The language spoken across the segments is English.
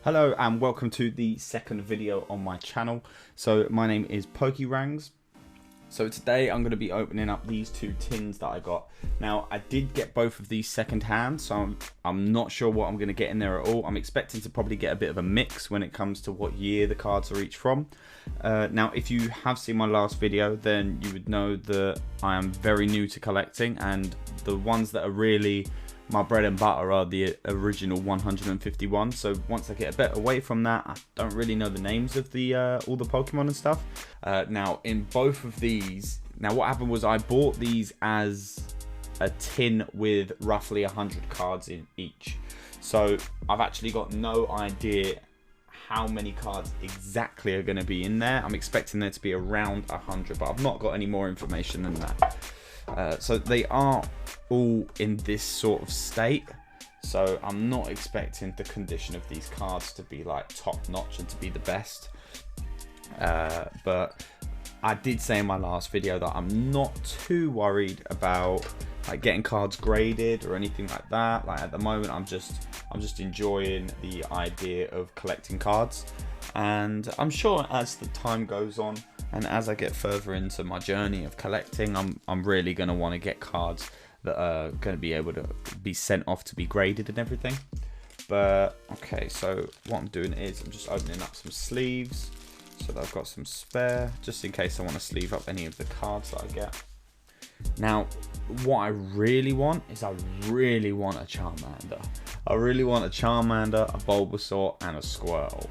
Hello and welcome to the second video on my channel. So my name is Pokerangs. So today I'm going to be opening up these two tins that I got. Now I did get both of these second hand, so I'm not sure what I'm going to get in there at all. I'm expecting to probably get a bit of a mix when it comes to what year the cards are each from. Now if you have seen my last video, then you would know that I am very new to collecting, and the ones that are really my bread and butter are the original 151. So once I get a bit away from that, I don't really know the names of the all the Pokemon and stuff. Now in both of these, now what happened was I bought these as a tin with roughly 100 cards in each. So I've actually got no idea how many cards exactly are going to be in there. I'm expecting there to be around 100, but I've not got any more information than that. So they are all in this sort of state, so I'm not expecting the condition of these cards to be like top notch and to be the best, but I did say in my last video that I'm not too worried about like getting cards graded or anything like that. Like at the moment I'm just enjoying the idea of collecting cards, and I'm sure as the time goes on and as I get further into my journey of collecting, I'm really going to want to get cards that are going to be able to be sent off to be graded and everything. But okay, so what I'm doing is I'm just opening up some sleeves so that I've got some spare, just in case I want to sleeve up any of the cards that I get. Now, what I really want is I really want a Charmander. I really want a Charmander, a Bulbasaur, and a Squirtle.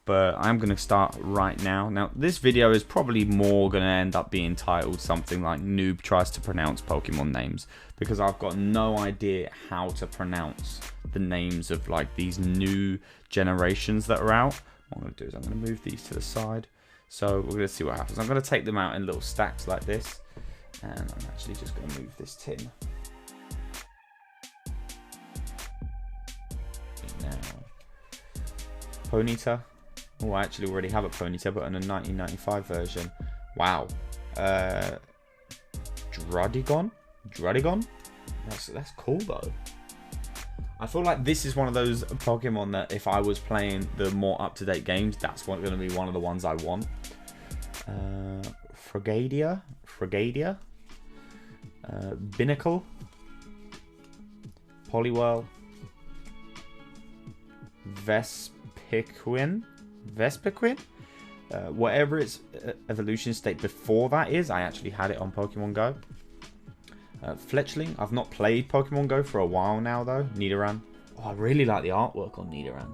But I'm going to start right now. Now, this video is probably more going to end up being titled something like Noob tries to pronounce Pokemon names, because I've got no idea how to pronounce the names of like these new generations that are out. What I'm going to do is I'm going to move these to the side. So we're going to see what happens. I'm going to take them out in little stacks like this. And I'm actually just going to move this tin. Now, Ponyta. Oh, I actually already have a Ponyta, but in a 1995 version. Wow. Druddigon? That's cool, though. I feel like this is one of those Pokemon that if I was playing the more up-to-date games, that's going to be one of the ones I want. Fragadia? Binnacle? Poliwhirl? Vespiquen? Whatever its evolution state before that is, I actually had it on Pokemon Go. Fletchling, I've not played Pokemon Go for a while now though. Nidoran. Oh, I really like the artwork on Nidoran.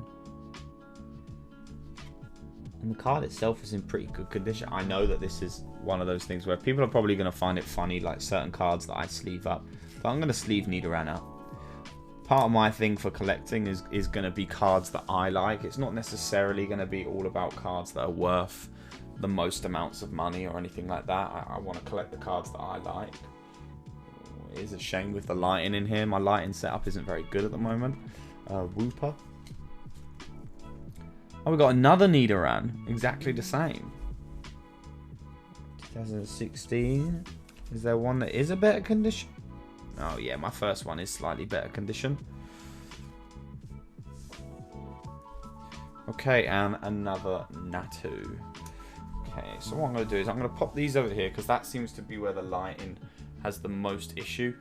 And the card itself is in pretty good condition. I know that this is one of those things where people are probably going to find it funny, like certain cards that I sleeve up. But I'm going to sleeve Nidoran up. Part of my thing for collecting is going to be cards that I like. It's not necessarily going to be all about cards that are worth the most amounts of money or anything like that. I want to collect the cards that I like. It is a shame with the lighting in here. My lighting setup isn't very good at the moment. Wooper. Oh, we got another Nidoran. Exactly the same. 2016. Is there one that is a better condition? Oh yeah, my first one is slightly better condition. Okay, and another Natu. Okay, so what I'm going to do is I'm going to pop these over here, because that seems to be where the lighting has the most issue.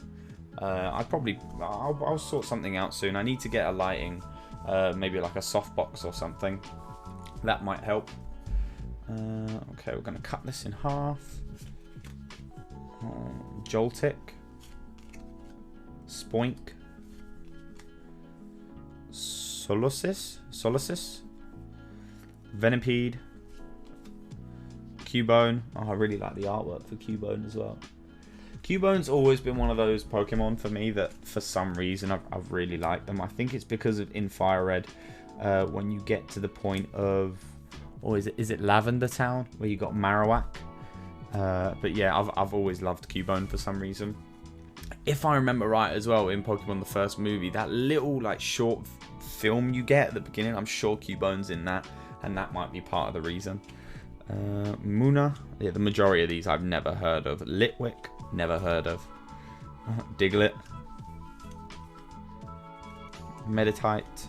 I'll sort something out soon. I need to get a lighting, maybe like a softbox or something. That might help. Okay, we're going to cut this in half. Joltik. Spoink, Solosis, Venipede, Cubone. Oh, I really like the artwork for Cubone as well. Cubone's always been one of those Pokemon for me that for some reason I've really liked them. I think it's because of in Fire Red, when you get to the point of, or is it Lavender Town, where you got Marowak. But yeah, I've always loved Cubone for some reason. If I remember right as well, in Pokemon the first movie, that little like short film you get at the beginning, I'm sure Cubone's in that, and that might be part of the reason. Munna, yeah, the majority of these I've never heard of. Litwick, never heard of. Diglett, Meditite,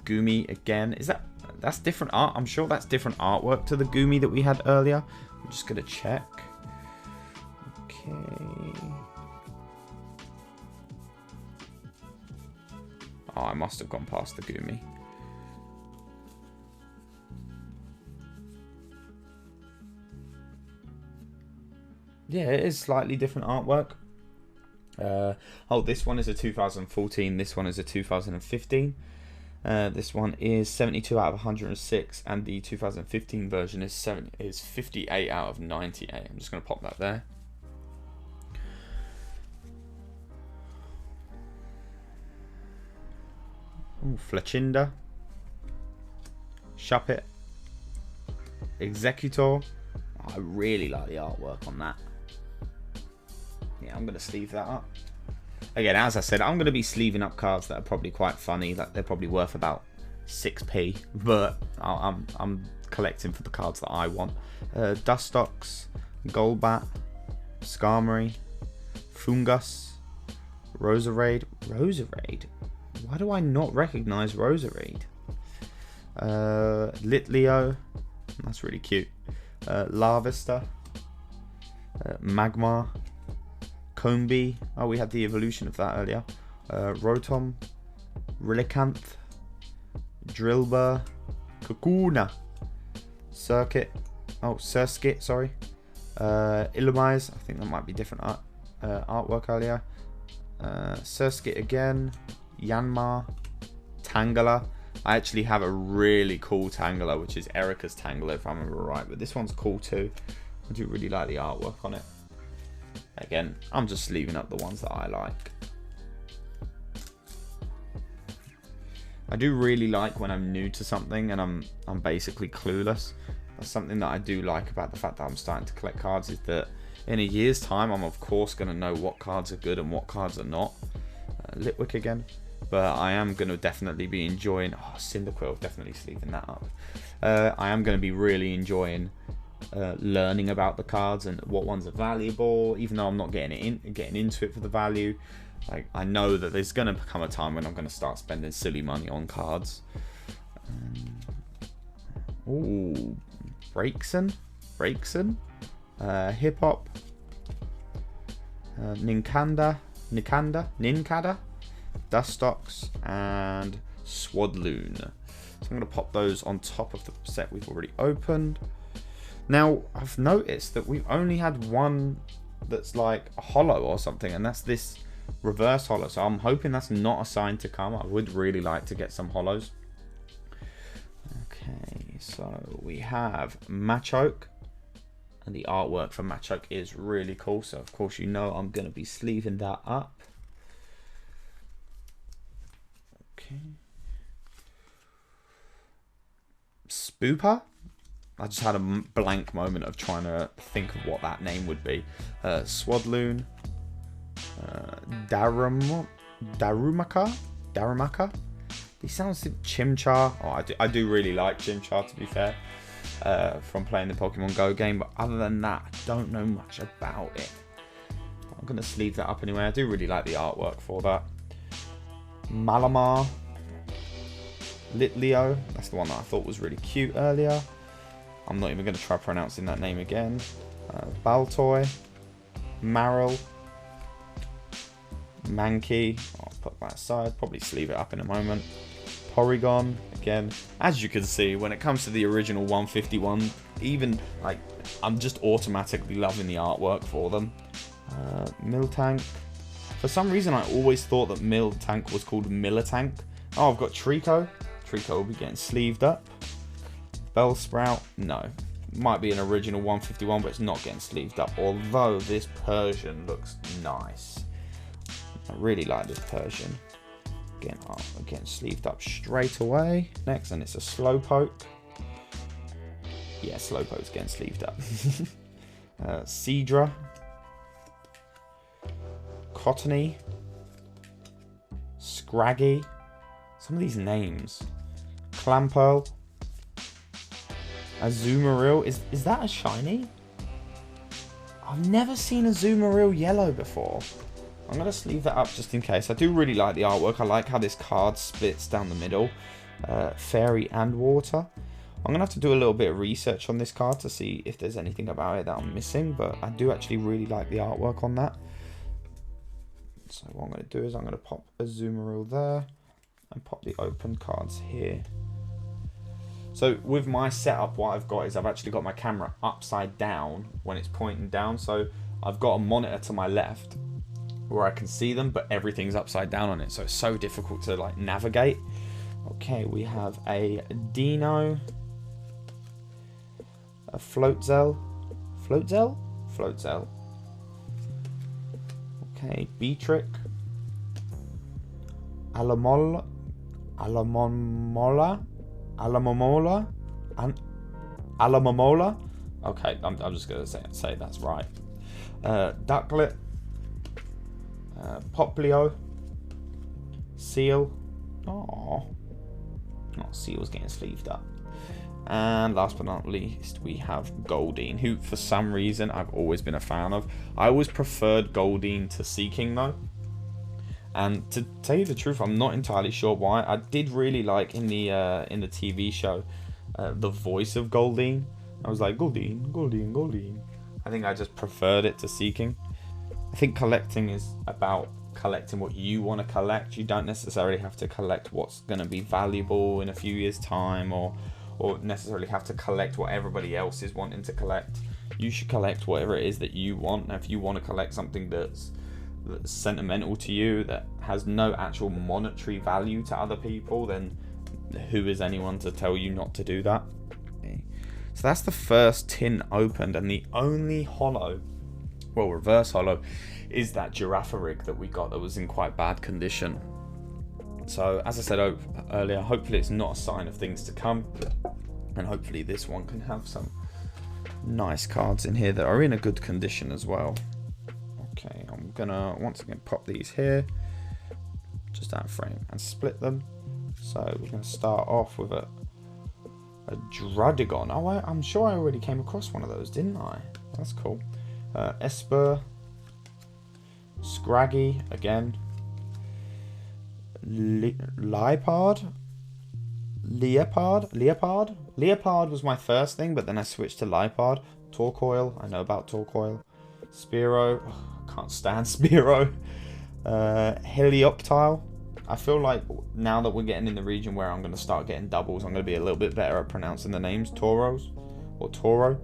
Gumi again. That's different art? I'm sure that's different artwork to the Gumi that we had earlier. I'm just going to check. Okay. Oh, I must have gone past the Gumi. Yeah, it is slightly different artwork. Oh, this one is a 2014. This one is a 2015. This one is 72 out of 106, and the 2015 version is 58 out of 98. I'm just going to pop that there. Ooh, Flechinda, Shuppet, Executor. Oh, I really like the artwork on that. Yeah, I'm going to sleeve that up. Again, as I said, I'm going to be sleeving up cards that are probably quite funny. Like, they're probably worth about 6p, but I'm collecting for the cards that I want. Dustox, Golbat, Skarmory, Fungus, Roserade. Roserade? Why do I not recognise Roserade? Litleo. That's really cute. Larvesta. Magmar. Combee. Oh, we had the evolution of that earlier. Rotom. Relicanth. Drillbur. Kakuna. Surskit, sorry. Illumise. I think that might be different artwork earlier. Surskit again. Yanmar. Tangela. I actually have a really cool Tangela, which is Erica's Tangela, if I remember right. But this one's cool too. I do really like the artwork on it. Again, I'm just leaving up the ones that I like. I do really like when I'm new to something and I'm basically clueless. That's something that I do like about the fact that I'm starting to collect cards, is that in a year's time, I'm of course going to know what cards are good and what cards are not. Litwick again. But I am going to definitely be enjoying... Oh, Cyndaquil, definitely sleeving that up. I am going to be really enjoying learning about the cards and what ones are valuable, even though I'm not getting into it for the value. Like, I know that there's going to become a time when I'm going to start spending silly money on cards. Ooh, Braixen, Hip Hop, Nincada, Dustox, and Swadloon. So I'm going to pop those on top of the set we've already opened. Now, I've noticed that we've only had one that's like a holo or something, and that's this reverse holo. So I'm hoping that's not a sign to come. I would really like to get some holos. Okay, so we have Machoke, and the artwork for Machoke is really cool. So of course, you know, I'm going to be sleeving that up. Okay. Spooper. I just had a blank moment of trying to think of what that name would be. Swadloon. Darumaka. He sounds like Chimchar. Oh, I do really like Chimchar, to be fair, from playing the Pokemon Go game. But other than that, I don't know much about it. I'm going to sleeve that up anyway. I do really like the artwork for that. Malamar. Litleo. That's the one that I thought was really cute earlier. I'm not even going to try pronouncing that name again. Baltoy. Marill. Mankey. I'll put that aside. Probably sleeve it up in a moment. Porygon. Again, as you can see, when it comes to the original 151, even like I'm just automatically loving the artwork for them. Miltank. For some reason, I always thought that Miltank was called Militank. Oh, I've got Trico. Trico will be getting sleeved up. Bellsprout, no. Might be an original 151, but it's not getting sleeved up. Although this Persian looks nice. I really like this Persian. Getting sleeved up straight away. Next, and it's a Slowpoke. Yeah, Slowpoke's getting sleeved up. Seadra. Cottony. Scraggy. Some of these names. Clamperl. Azumarill. Is that a shiny? I've never seen a Azumarill yellow before. I'm going to sleeve that up just in case. I do really like the artwork. I like how this card splits down the middle. Fairy and Water. I'm going to have to do a little bit of research on this card to see if there's anything about it that I'm missing, but I do actually really like the artwork on that. So what I'm going to do is I'm going to pop a Azumarill there and pop the open cards here. So with my setup, what I've got is I've actually got my camera upside down when it's pointing down. So I've got a monitor to my left where I can see them, but everything's upside down on it. So it's so difficult to like navigate. Okay, we have a Dino, a Floatzel. Okay, Beatrick, Alamomola, and Alamomola. Okay, I'm just gonna say that's right. Ducklet, Poplio, Seal. Oh, Seal's getting sleeved up. And last but not least, we have Goldeen, who for some reason I've always been a fan of. I always preferred Goldeen to Seaking though. And to tell you the truth, I'm not entirely sure why. I did really like in the TV show the voice of Goldeen. I was like, Goldeen, Goldeen, Goldeen. I think I just preferred it to Seaking. I think collecting is about collecting what you want to collect. You don't necessarily have to collect what's going to be valuable in a few years' time, or necessarily have to collect what everybody else is wanting to collect. You should collect whatever it is that you want. And if you want to collect something that's sentimental to you, that has no actual monetary value to other people, then who is anyone to tell you not to do that? Okay. So that's the first tin opened, and the only holo, well, reverse holo, is that Girafarig that we got that was in quite bad condition. So as I said earlier, hopefully it's not a sign of things to come, and hopefully this one can have some nice cards in here that are in a good condition as well. Okay, I'm gonna once again pop these here, just out of frame, and split them. So we're gonna start off with a Druddigon. Oh, I'm sure I already came across one of those, didn't I? That's cool. Esper, Scraggy again. Leopard was my first thing, but then I switched to Leopard. Torkoal, I know about Torkoal. Spearow, I can't stand Spearow. Helioptile. I feel like now that we're getting in the region where I'm going to start getting doubles, I'm going to be a little bit better at pronouncing the names. Tauros or Toro.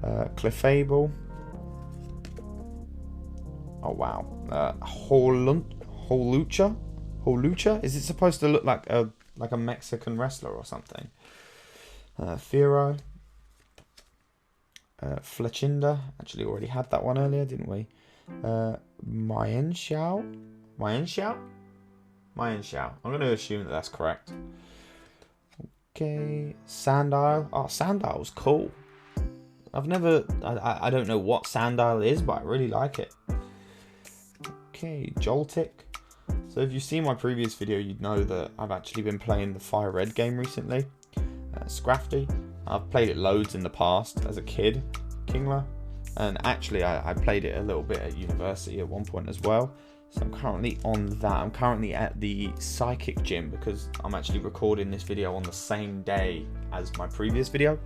Clefable. Oh wow. Holucha? Is it supposed to look like a Mexican wrestler or something? Firo. Fletchinder. Actually already had that one earlier, didn't we? Mienshao? I'm going to assume that that's correct. Okay. Sandile. Oh, Sandile's cool. I don't know what Sandile is, but I really like it. Okay, Joltik. So if you've seen my previous video, you'd know that I've actually been playing the Fire Red game recently. Scrafty. I've played it loads in the past as a kid. Kingler. And actually I played it a little bit at university at one point as well. So I'm currently on that. I'm currently at the Psychic Gym because I'm actually recording this video on the same day as my previous video.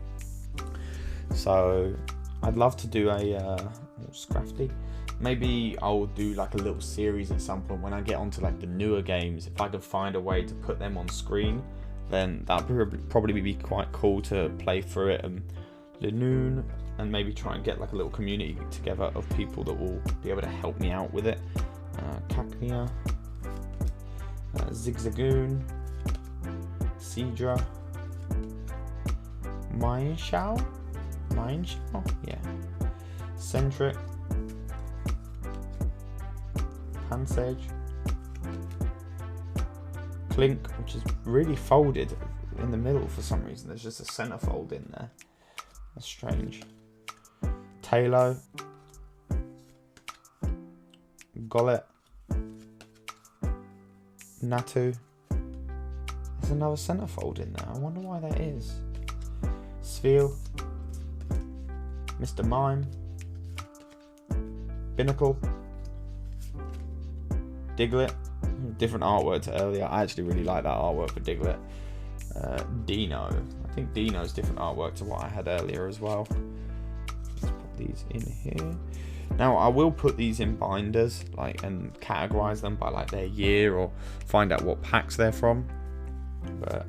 So I'd love to do a Scrafty. Maybe I'll do like a little series at some point when I get onto like the newer games. If I could find a way to put them on screen, then that'd probably be quite cool to play through it. And Linoon, and maybe try and get like a little community together of people that will be able to help me out with it. Cacnea, Zigzagoon, Seadra, Mienshao, yeah, Centric, Pansage, Clink, which is really folded in the middle for some reason. There's just a centerfold in there. That's strange. Talo, Gollet, Natu. There's another centerfold in there. I wonder why that is. Sphere, Mr. Mime, Binnacle, Diglett. Different artwork to earlier. I actually really like that artwork for Diglett. Dino. I think Dino's different artwork to what I had earlier as well. Let's put these in here. Now I will put these in binders, like, and categorize them by like their year or find out what packs they're from. But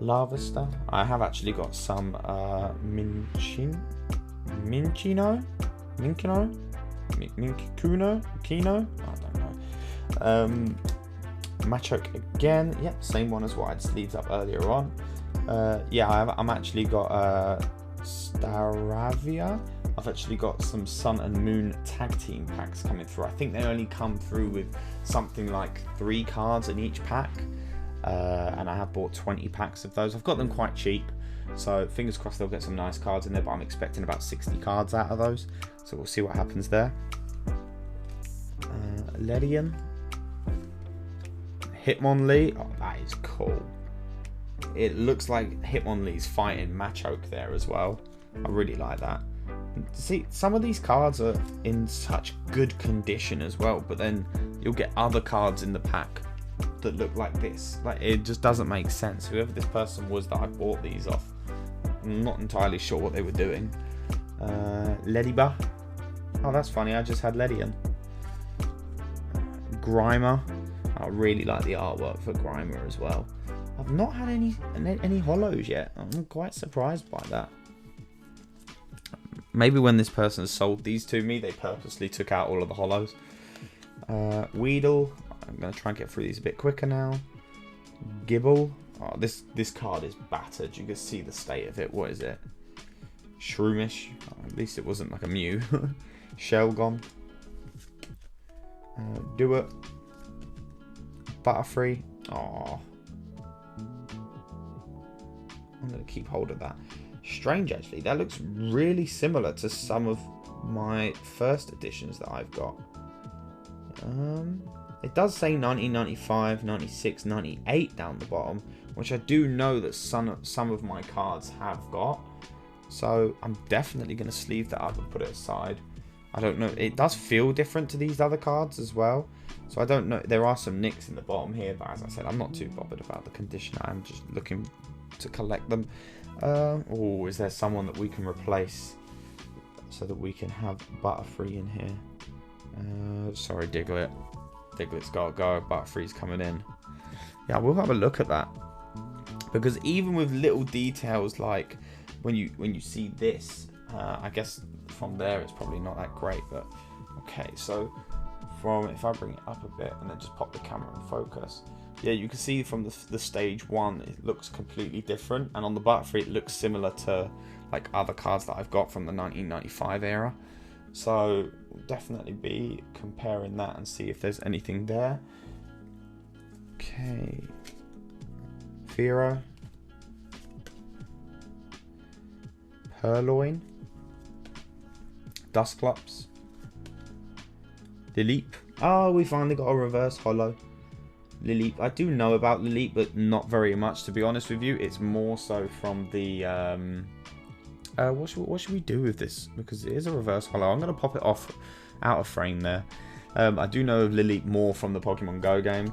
Lavista, I have actually got some Minccino, Kino, I don't know. Machoke again, yep, same one as what I'd sleeved up earlier on. Yeah, I'm actually got Staravia. I've actually got some Sun and Moon tag team packs coming through. I think they only come through with something like 3 cards in each pack, and I have bought 20 packs of those. I've got them quite cheap, so fingers crossed they'll get some nice cards in there, but I'm expecting about 60 cards out of those, so we'll see what happens there. Ledian, Hitmonlee, oh, that is cool. It looks like Hitmonlee's fighting Machoke there as well. I really like that. See, some of these cards are in such good condition as well, but then you'll get other cards in the pack that look like this. Like, it just doesn't make sense. Whoever this person was that I bought these off, I'm not entirely sure what they were doing. Leddyba. Oh, that's funny. I just had Ledian. Grimer. I really like the artwork for Grimer as well. I've not had any hollows yet. I'm quite surprised by that. Maybe when this person sold these to me, they purposely took out all of the hollows. Weedle. I'm going to try and get through these a bit quicker now. Gibble. Oh, this card is battered. You can see the state of it. What is it? Shroomish. Oh, at least it wasn't like a Mew. Shelgon. Do It. Butterfree. Oh, I'm going to keep hold of that. Strange, actually. That looks really similar to some of my first editions that I've got. It does say 1995, 96, 98 down the bottom, which I do know that some of my cards have got. So I'm definitely going to sleeve that up and put it aside. I don't know. It does feel different to these other cards as well. So I don't know. There are some nicks in the bottom here, but as I said, I'm not too bothered about the condition. I'm just looking to collect them. Oh, is there someone that we can replace so that we can have Butterfree in here? Sorry, Diglett. Diglett's got to go. Butterfree's coming in. Yeah, we'll have a look at that, because even with little details like when you see this, I guess from there it's probably not that great. But okay, so if I bring it up a bit and then just pop the camera in focus, yeah, you can see from the stage 1 it looks completely different, and on the Butterfree it looks similar to like other cards that I've got from the 1995 era. So we'll definitely be comparing that and see if there's anything there. Okay, Firo, Purloin, Dusclops, Lileep. Oh, we finally got a reverse holo. Lileep. I do know about Lileep, but not very much, to be honest with you. It's more so from the what should we do with this, because it is a reverse holo. I'm going to pop it off out of frame there. I do know of Lileep more from the Pokemon Go game.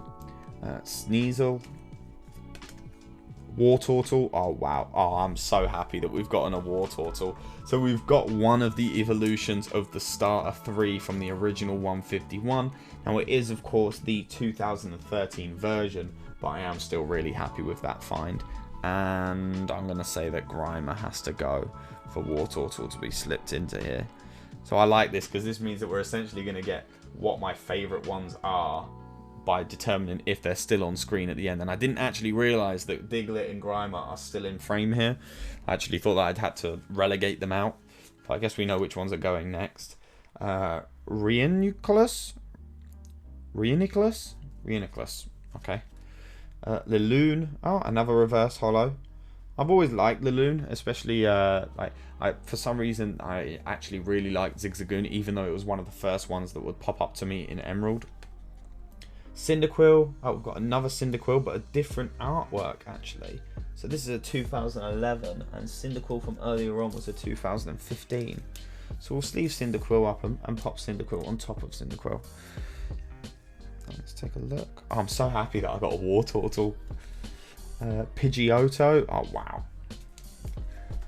Sneasel, Wartortle. Oh wow, oh, I'm so happy that we've gotten a Wartortle. So we've got one of the evolutions of the starter 3 from the original 151. Now it is of course the 2013 version, but I am still really happy with that find. And I'm going to say that Grimer has to go for Wartortle to be slipped into here. So I like this, because this means that we're essentially going to get what my favourite ones are by determining if they're still on screen at the end. And I didn't actually realise that Diglett and Grimer are still in frame here. I actually thought that I'd had to relegate them out. But I guess we know which ones are going next. Rhinoculus? Okay. Liloon. Oh, another reverse holo. I've always liked Liloon, especially for some reason I actually really liked Zigzagoon, even though it was one of the first ones that would pop up to me in Emerald. Cyndaquil. Oh, we've got another Cyndaquil, but a different artwork actually. So this is a 2011, and Cyndaquil from earlier on was a 2015. So we'll sleeve Cyndaquil up and pop Cyndaquil on top of Cyndaquil. Let's take a look. Oh, I'm so happy that I got a Wartortle. Pidgeotto. Oh wow.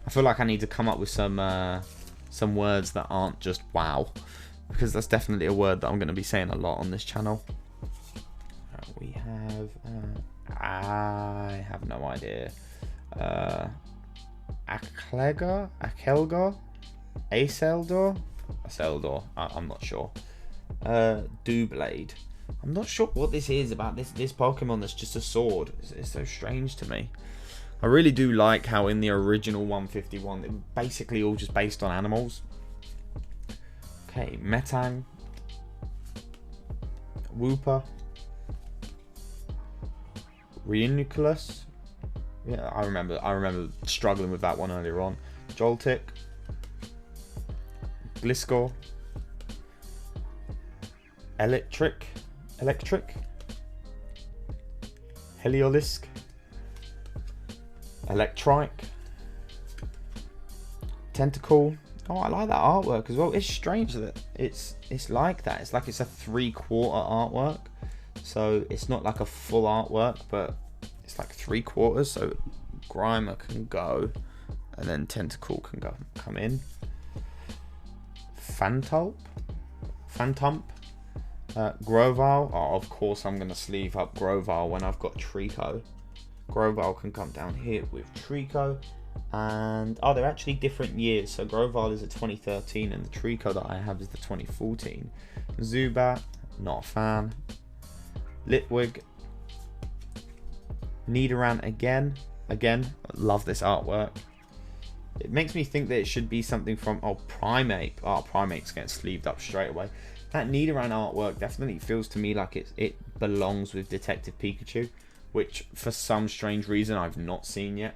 I feel like I need to come up with some words that aren't just wow, because that's definitely a word that I'm going to be saying a lot on this channel. We have I have no idea. Akelga, Aceldor. I'm not sure. Doublade. I'm not sure what this is about this Pokemon that's just a sword. It's so strange to me. I really do like how in the original 151 it was basically all just based on animals. Okay, Metang, Wooper, Reuniclus. Yeah, I remember struggling with that one earlier on. Joltik, Gliscor, Electric, Heliolisk, Electrike, Tentacle. Oh, I like that artwork as well. It's strange that it's like that. It's like it's a 3/4 artwork, so it's not like a full artwork, but it's like 3/4. So Grimer can go, and then Tentacle can come in. Phantump, Grovyle. Oh, of course I'm gonna sleeve up Grovyle when I've got Trico. Grovyle can come down here with Trico. And oh, they're actually different years. So Grovyle is a 2013 and the Trico that I have is the 2014. Zubat, not a fan. Litwig, Nidoran again, love this artwork. It makes me think that it should be something from Primeape. Oh, Primeape's getting sleeved up straight away. That Nidoran artwork definitely feels to me like it belongs with Detective Pikachu, which for some strange reason I've not seen yet.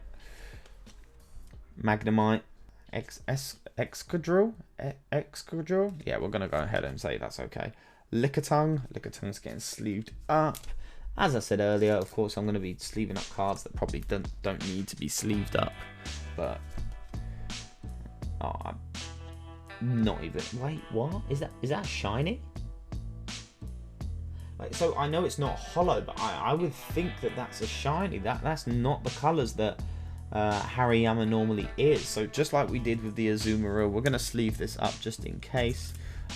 Magnemite, Excadrill. Yeah, we're gonna go ahead and say that's okay. Lickitung. Lickitun's getting sleeved up. As I said earlier, of course, I'm gonna be sleeving up cards that probably don't need to be sleeved up, but I'm not even. Wait, what is that? Is that shiny? Like, so I know it's not hollow, but I would think that that's a shiny. That's not the colours that Hariyama normally is. So just like we did with the Azumarill, we're going to sleeve this up just in case.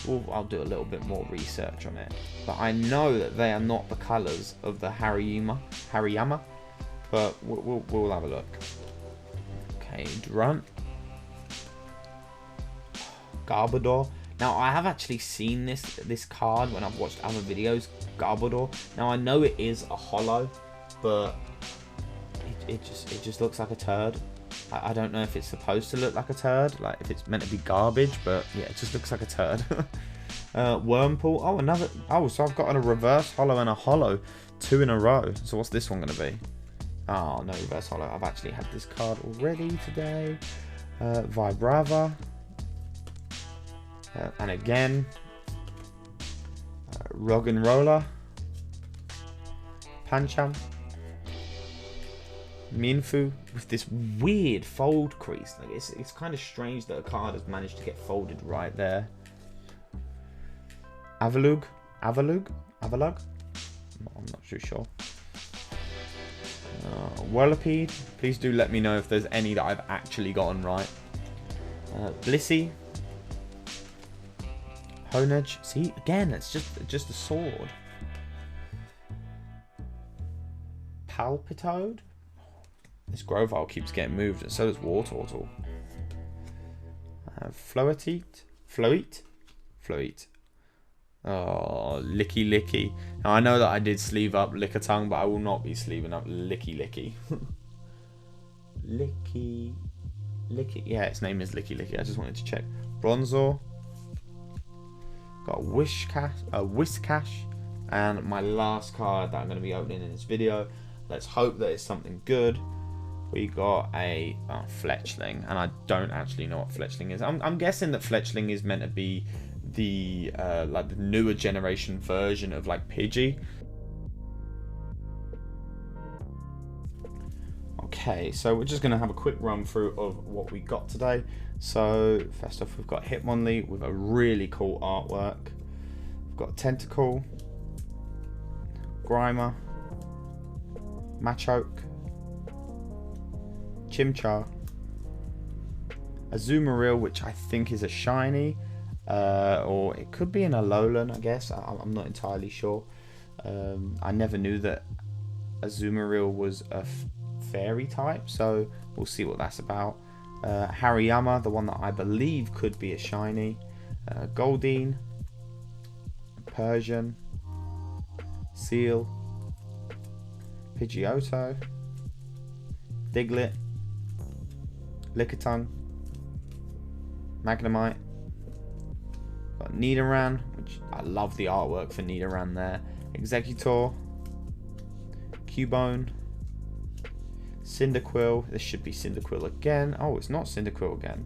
I'll do a little bit more research on it, but I know that they are not the colours of the Hariyama, but we'll have a look. Okay, Drunt, Garbodor. Now I have actually seen this card when I've watched other videos. Garbodor. Now I know it is a hollow, but it just looks like a turd. I don't know if it's supposed to look like a turd, like if it's meant to be garbage, but yeah, it just looks like a turd. Wurmple. Oh, another. Oh, so I've got a reverse hollow and a hollow, 2 in a row. So what's this one going to be? Oh, no reverse hollow. I've actually had this card already today. Vibrava. And again, Roggenrola, Pancham, Minfu with this weird fold crease. Like it's kind of strange that a card has managed to get folded right there. Avalug. I'm not too sure. Whirlipede. Please do let me know if there's any that I've actually gotten right. Blissey. Honedge. See, again, it's just a sword. Palpitoad. This Grovyle keeps getting moved, and so does Wartortle. Float. Oh, Licky. Now I know that I did sleeve up Lickitung, but I will not be sleeving up Licky. Licky. Yeah, its name is Licky. I just wanted to check. Bronzor. Got Whiscash, and my last card that I'm going to be opening in this video. Let's hope that it's something good. We got a Fletchling, and I don't actually know what Fletchling is. I'm guessing that Fletchling is meant to be the like the newer generation version of like Pidgey. Okay, so we're just going to have a quick run through of what we got today. So first off, we've got Hitmonlee with a really cool artwork. We've got Tentacle, Grimer, Machoke, Chimchar, Azumarill, which I think is a shiny, or it could be an Alolan, I guess. I'm not entirely sure. I never knew that Azumarill was a fairy type, so we'll see what that's about. Hariyama, the one that I believe could be a shiny, Goldeen, Persian, Seal, Pidgeotto, Diglett, Lickitung, Magnemite, got Nidoran, which I love the artwork for Nidoran there, Executor, Cubone, Cyndaquil. This should be Cyndaquil again. Oh, it's not Cyndaquil again.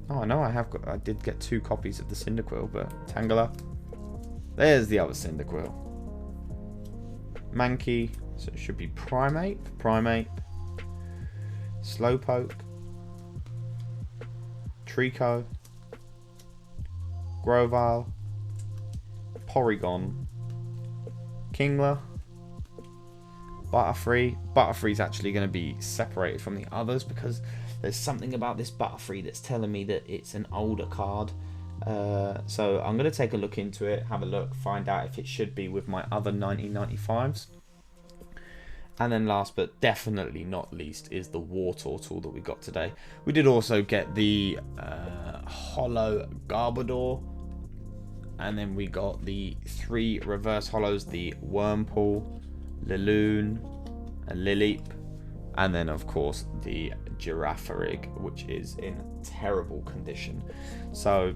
Oh, I know I did get 2 copies of the Cyndaquil, but Tangela. There's the other Cyndaquil. Mankey, so it should be Primeape, Slowpoke, Trico, Grovyle, Porygon, Kingler, Butterfree. Butterfree's actually going to be separated from the others because there's something about this Butterfree that's telling me that it's an older card. So I'm going to take a look into it, have a look, find out if it should be with my other 1995s. And then last but definitely not least is the Wartortle that we got today. We did also get the Holo Garbodor. And then we got the 3 reverse holos, the Wurmple, Liloon, and Lileep. And then of course the Girafarig, which is in terrible condition. So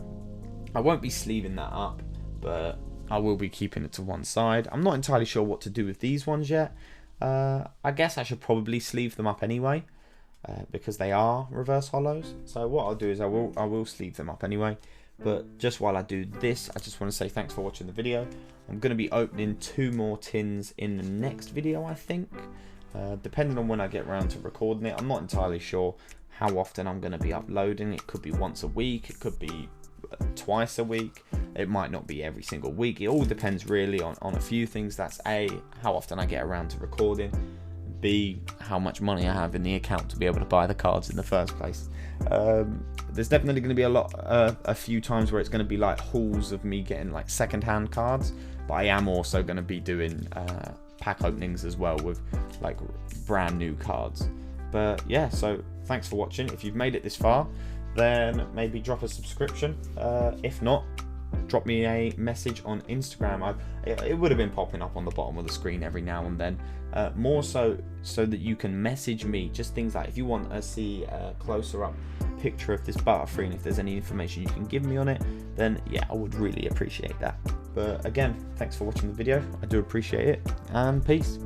I won't be sleeving that up, but I will be keeping it to one side. I'm not entirely sure what to do with these ones yet. I guess I should probably sleeve them up anyway, because they are reverse holos. So what I'll do is I will sleeve them up anyway. But just while I do this, I just want to say thanks for watching the video. I'm going to be opening 2 more tins in the next video, I think. Depending on when I get around to recording it. I'm not entirely sure how often I'm going to be uploading. It could be once a week. It could be twice a week. It might not be every single week. It all depends really on a few things. That's A, how often I get around to recording. B, how much money I have in the account to be able to buy the cards in the first place. There's definitely going to be a few times where it's going to be like hauls of me getting like second-hand cards, but I am also going to be doing pack openings as well with like brand new cards. But yeah, so thanks for watching. If you've made it this far, then maybe drop a subscription. If not, drop me a message on Instagram. It would have been popping up on the bottom of the screen every now and then. More so that you can message me just things like if you want to see a closer up picture of this Butterfree, and if there's any information you can give me on it, then yeah, I would really appreciate that. But again, thanks for watching the video. I do appreciate it, and peace.